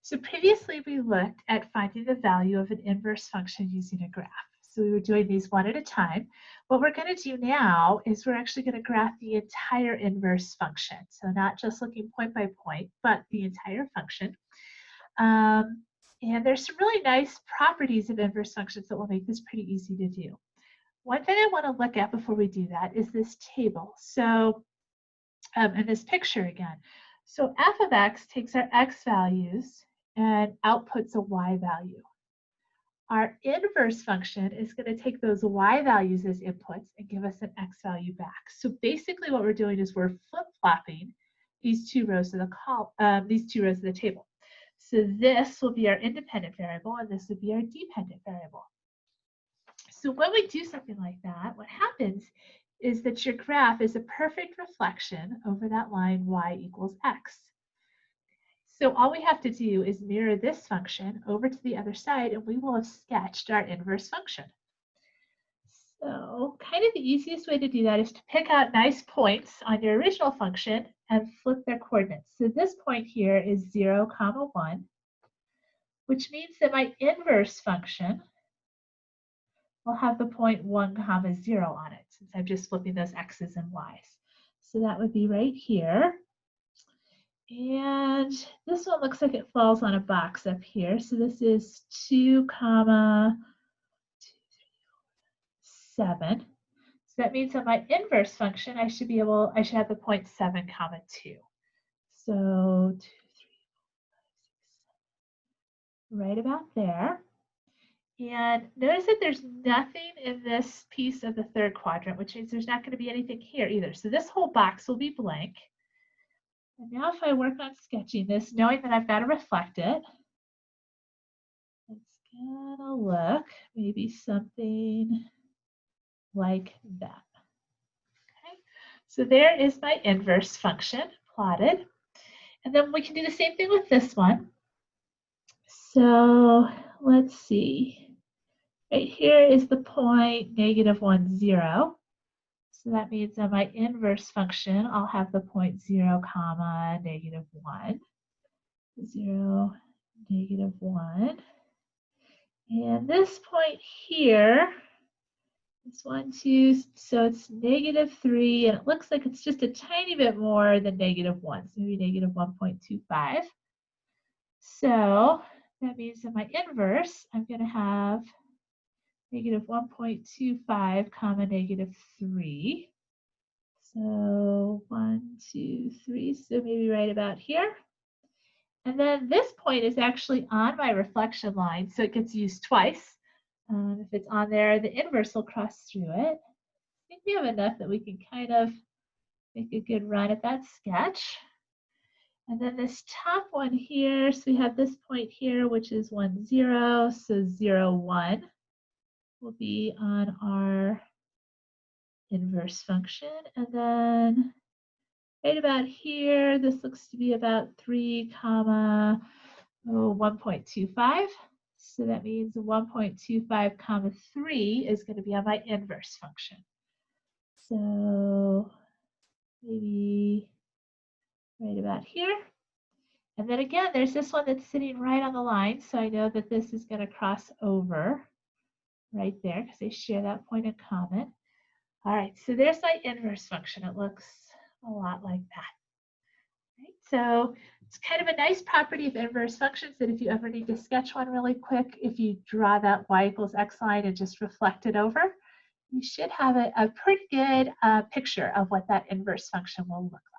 So previously we looked at finding the value of an inverse function using a graph. So we were doing these one at a time. What we're going to do now is we're actually going to graph the entire inverse function. So not just looking point by point, but the entire function. And there's some really nice properties of inverse functions that will make this pretty easy to do. One thing I want to look at before we do that is this table. So, and this picture again. So f of x takes our x values and outputs a y value. Our inverse function is going to take those y values as inputs and give us an x value back. So basically what we're doing is we're flip-flopping these two rows of the table. So this will be our independent variable and this would be our dependent variable. So when we do something like that, what happens is that your graph is a perfect reflection over that line y equals x. So all we have to do is mirror this function over to the other side and we will have sketched our inverse function. So kind of the easiest way to do that is to pick out nice points on your original function and flip their coordinates. So this point here is 0, 1, which means that my inverse function will have the point 1, 0 on it, since I'm just flipping those x's and y's. So that would be right here. And this one looks like it falls on a box up here. So this is 2, 7. So that means that my inverse function, I should have the point 7, 2. So 2, 3, 4, 5, 6, 7. Right about there. And notice that there's nothing in this piece of the third quadrant, which means there's not going to be anything here either. So this whole box will be blank. And now if I work on sketching this, knowing that I've got to reflect it, it's gonna look maybe something like that. Okay, so there is my inverse function plotted. And then we can do the same thing with this one. So let's see. Right here is the point -1, 0. So that means that my inverse function, I'll have the point 0, -1, 0, -1. And this point here is 1, 2, so it's -3, and it looks like it's just a tiny bit more than -1, so maybe -1.25. So that means that my inverse, I'm going to have -1.25, -3. So 1, 2, 3, so maybe right about here. And then this point is actually on my reflection line, so it gets used twice. If it's on there, the inverse will cross through it. I think we have enough that we can kind of make a good run at that sketch. And then this top one here, so we have this point here, which is 1, 0, so 0, 1 will be on our inverse function. And then right about here, this looks to be about 3, 1.25. So that means 1.25, 3 is going to be on my inverse function. So maybe right about here. And then again, there's this one that's sitting right on the line. So I know that this is going to cross over right there because they share that point in common. All right, so there's my inverse function. It looks a lot like that. Right, so it's kind of a nice property of inverse functions that if you ever need to sketch one really quick, if you draw that y equals x line and just reflect it over, you should have a pretty good picture of what that inverse function will look like.